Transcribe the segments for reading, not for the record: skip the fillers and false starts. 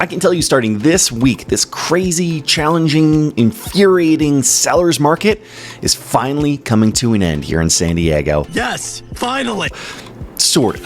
I can tell you starting this week, this crazy, challenging, infuriating seller's market is finally coming to an end here in San Diego. Yes, finally. Sort of.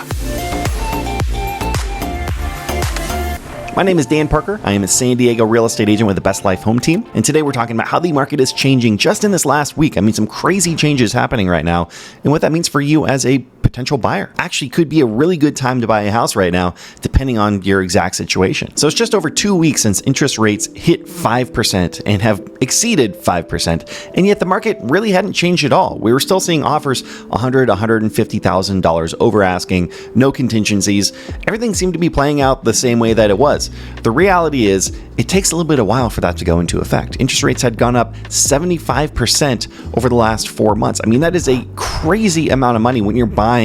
My name is Dan Parker. I am a San Diego real estate agent with the Best Life Home Team. And today we're talking about how the market is changing just in this last week. I mean, some crazy changes happening right now and what that means for you as a potential buyer. Actually could be a really good time to buy a house right now, depending on your exact situation. So it's just over 2 weeks since interest rates hit 5% and have exceeded 5%. And yet the market really hadn't changed at all. We were still seeing offers $100,000, $150,000 over asking, no contingencies. Everything seemed to be playing out the same way that it was. The reality is, it takes a little bit of while for that to go into effect. Interest rates had gone up 75% over the last 4 months. I mean, that is a crazy amount of money when you're buying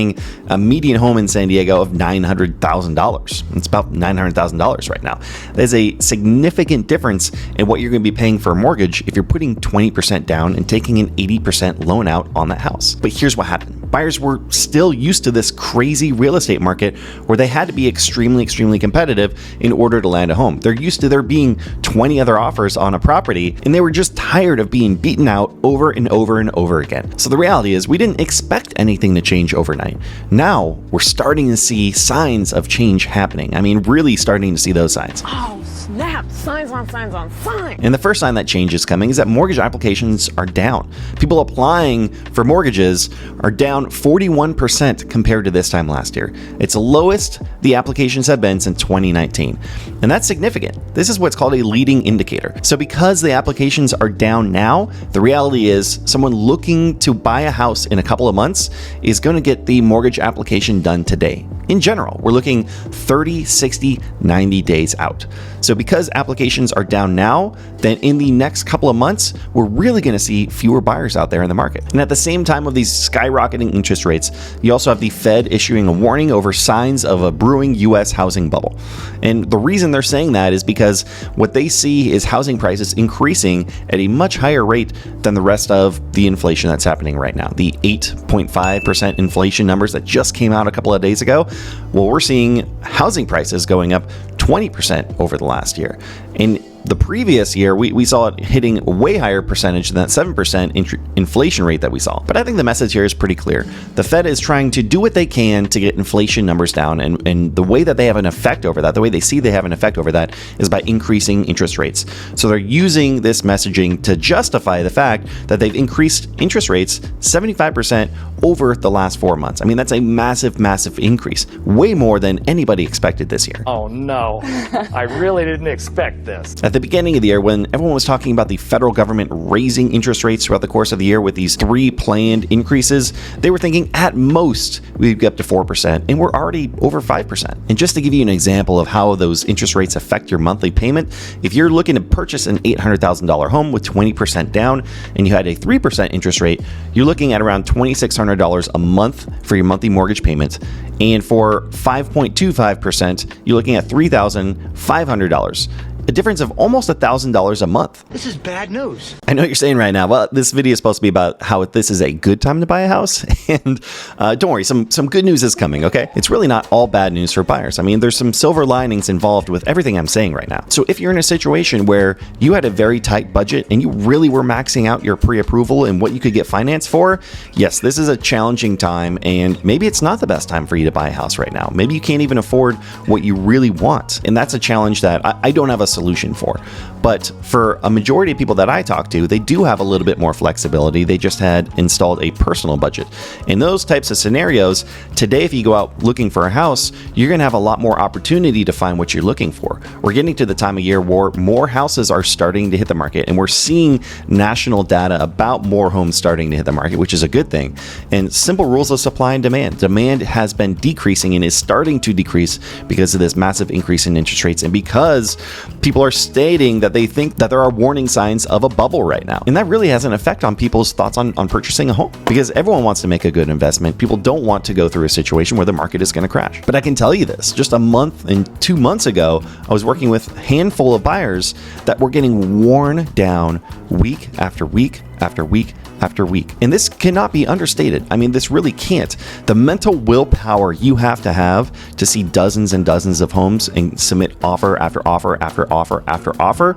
a median home in San Diego of $900,000. It's about $900,000 right now. That is a significant difference in what you're going to be paying for a mortgage if you're putting 20% down and taking an 80% loan out on that house. But here's what happened. Buyers were still used to this crazy real estate market where they had to be extremely competitive in order to land a home. They're used to there being 20 other offers on a property, and they were just tired of being beaten out over and over and over again. So the reality is, we didn't expect anything to change overnight. Now we're starting to see signs of change happening. I mean, really starting to see those signs. Oh, snap. Signs on signs on signs. And the first sign that change is coming is that mortgage applications are down. People applying for mortgages are down 41% compared to this time last year. It's the lowest the applications have been since 2019. And that's significant. This is what's called a leading indicator. So because the applications are down now, the reality is someone looking to buy a house in a couple of months is going to get the mortgage application done today. In general, we're looking 30, 60, 90 days out. So because applications are down now, then in the next couple of months, we're really going to see fewer buyers out there in the market. And at the same time of these skyrocketing interest rates, you also have the Fed issuing a warning over signs of a brewing U.S. housing bubble. And the reason they're saying that is because what they see is housing prices increasing at a much higher rate than the rest of the inflation that's happening right now. The 8.5% inflation numbers that just came out a couple of days ago, well, we're seeing housing prices going up 20% over the last year. In the previous year, we saw it hitting a way higher percentage than that 7% inflation rate that we saw. But I think the message here is pretty clear. The Fed is trying to do what they can to get inflation numbers down, and the way that they have an effect over that, the way they see they have an effect over that, is by increasing interest rates. So they're using this messaging to justify the fact that they've increased interest rates 75% over the last 4 months. I mean, that's a massive increase, way more than anybody expected this year. Oh no, I really didn't expect this. At the beginning of the year, when everyone was talking about the federal government raising interest rates throughout the course of the year with these 3 planned increases, they were thinking at most we'd get up to 4%, and we're already over 5%. And just to give you an example of how those interest rates affect your monthly payment, if you're looking to purchase an $800,000 home with 20% down and you had a 3% interest rate, you're looking at around $2,600 a month for your monthly mortgage payment. And for 5.25%, you're looking at $3,500. A difference of almost $1,000 a month. This is bad news. I know what you're saying right now, well, this video is supposed to be about how this is a good time to buy a house. And don't worry, some good news is coming, okay? It's really not all bad news for buyers. I mean, there's some silver linings involved with everything I'm saying right now. So if you're in a situation where you had a very tight budget and you really were maxing out your pre-approval and what you could get financed for, yes, this is a challenging time, and maybe it's not the best time for you to buy a house right now. Maybe you can't even afford what you really want. And that's a challenge that I don't have a solution for. But for a majority of people that I talk to, they do have a little bit more flexibility. They just had installed a personal budget. In those types of scenarios, today, if you go out looking for a house, you're going to have a lot more opportunity to find what you're looking for. We're getting to the time of year where more houses are starting to hit the market, and we're seeing national data about more homes starting to hit the market, which is a good thing. And simple rules of supply and demand. Demand has been decreasing and is starting to decrease because of this massive increase in interest rates, and because people are stating that they think that there are warning signs of a bubble right now. And that really has an effect on people's thoughts on purchasing a home, because everyone wants to make a good investment. People don't want to go through a situation where the market is going to crash. But I can tell you this, just a month and 2 months ago, I was working with a handful of buyers that were getting worn down week after week after week after week. And this cannot be understated. I mean, this really can't. The mental willpower you have to see dozens and dozens of homes and submit offer after offer after offer after offer,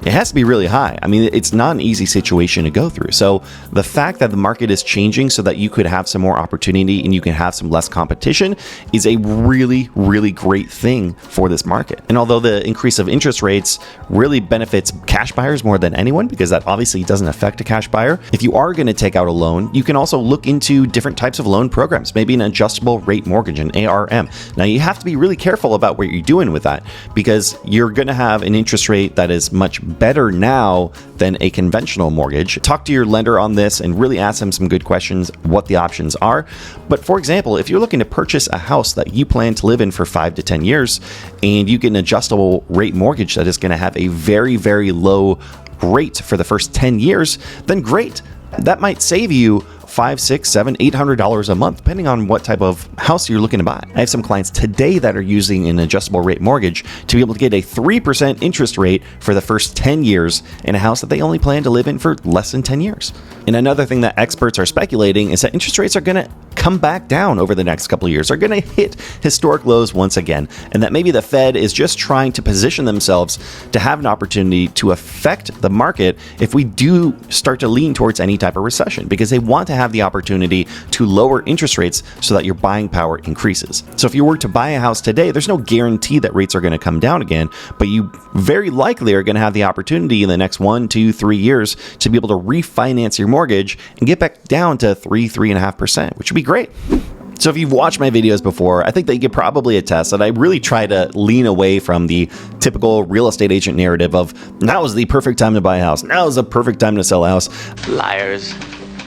it has to be really high. I mean, it's not an easy situation to go through. So the fact that the market is changing so that you could have some more opportunity and you can have some less competition is a really, really great thing for this market. And although the increase of interest rates really benefits cash buyers more than anyone, because that obviously doesn't affect a cash buyer, if you are going to take out a loan, you can also look into different types of loan programs, maybe an adjustable rate mortgage, an ARM. Now, you have to be really careful about what you're doing with that, because you're going to have an interest rate that is much better now than a conventional mortgage. Talk to your lender on this and really ask them some good questions, what the options are. But for example, if you're looking to purchase a house that you plan to live in for 5 to 10 years and you get an adjustable rate mortgage that is going to have a very, very low rate for the first 10 years, then great. That might save you $500, $600, $700, $800 a month, depending on what type of house you're looking to buy. I have some clients today that are using an adjustable rate mortgage to be able to get a 3% interest rate for the first 10 years in a house that they only plan to live in for less than 10 years. And another thing that experts are speculating is that interest rates are going to come back down over the next couple of years. They're going to hit historic lows once again, and that maybe the Fed is just trying to position themselves to have an opportunity to affect the market if we do start to lean towards any type of recession, because they want to have the opportunity to lower interest rates so that your buying power increases. So if you were to buy a house today, there's no guarantee that rates are going to come down again, but you very likely are going to have the opportunity in the next 1, 2, 3 years to be able to refinance your mortgage and get back down to 3.5%, which would be great. So if you've watched my videos before, I think that you could probably attest that I really try to lean away from the typical real estate agent narrative of now is the perfect time to buy a house, now is the perfect time to sell a house. Liars.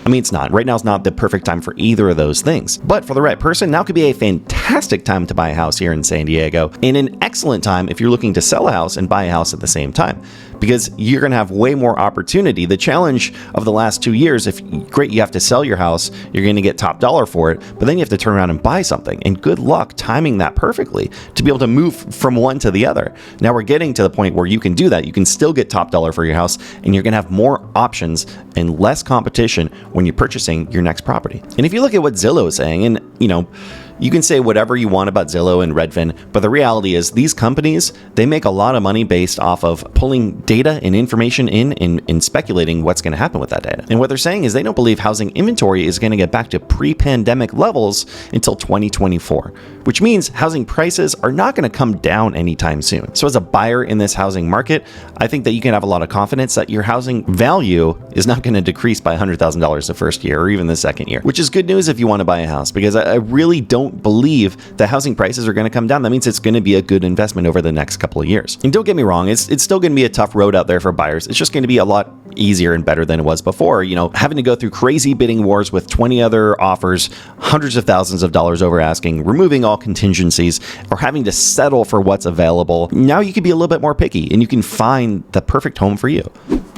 I mean, it's not. Right now is not the perfect time for either of those things. But for the right person, now could be a fantastic time to buy a house here in San Diego, and an excellent time if you're looking to sell a house and buy a house at the same time, because you're going to have way more opportunity. The challenge of the last 2 years, great, you have to sell your house, you're going to get top dollar for it, but then you have to turn around and buy something. And good luck timing that perfectly to be able to move from one to the other. Now we're getting to the point where you can do that. You can still get top dollar for your house, and you're going to have more options and less competition when you're purchasing your next property. And if you look at what Zillow is saying, and you can say whatever you want about Zillow and Redfin, but the reality is these companies, they make a lot of money based off of pulling data and information in and speculating what's going to happen with that data. And what they're saying is they don't believe housing inventory is going to get back to pre-pandemic levels until 2024, which means housing prices are not going to come down anytime soon. So as a buyer in this housing market, I think that you can have a lot of confidence that your housing value is not going to decrease by $100,000 the first year or even the second year, which is good news if you want to buy a house, because I really don't believe that housing prices are going to come down. That means it's going to be a good investment over the next couple of years. And don't get me wrong, it's still going to be a tough road out there for buyers. It's just going to be a lot easier and better than it was before. Having to go through crazy bidding wars with 20 other offers, hundreds of thousands of dollars over asking, removing all contingencies, or having to settle for what's available. Now you can be a little bit more picky and you can find the perfect home for you.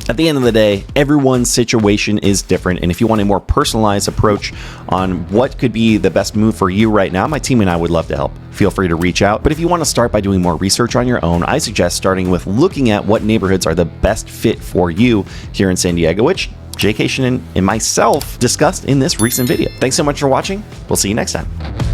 At the end of the day, everyone's situation is different, and if you want a more personalized approach on what could be the best move for you right now, my team and I would love to help. Feel free to reach out. But if you want to start by doing more research on your own, I suggest starting with looking at what neighborhoods are the best fit for you here in San Diego, which Jake Haitian and myself discussed in this recent video. Thanks so much for watching. We'll see you next time.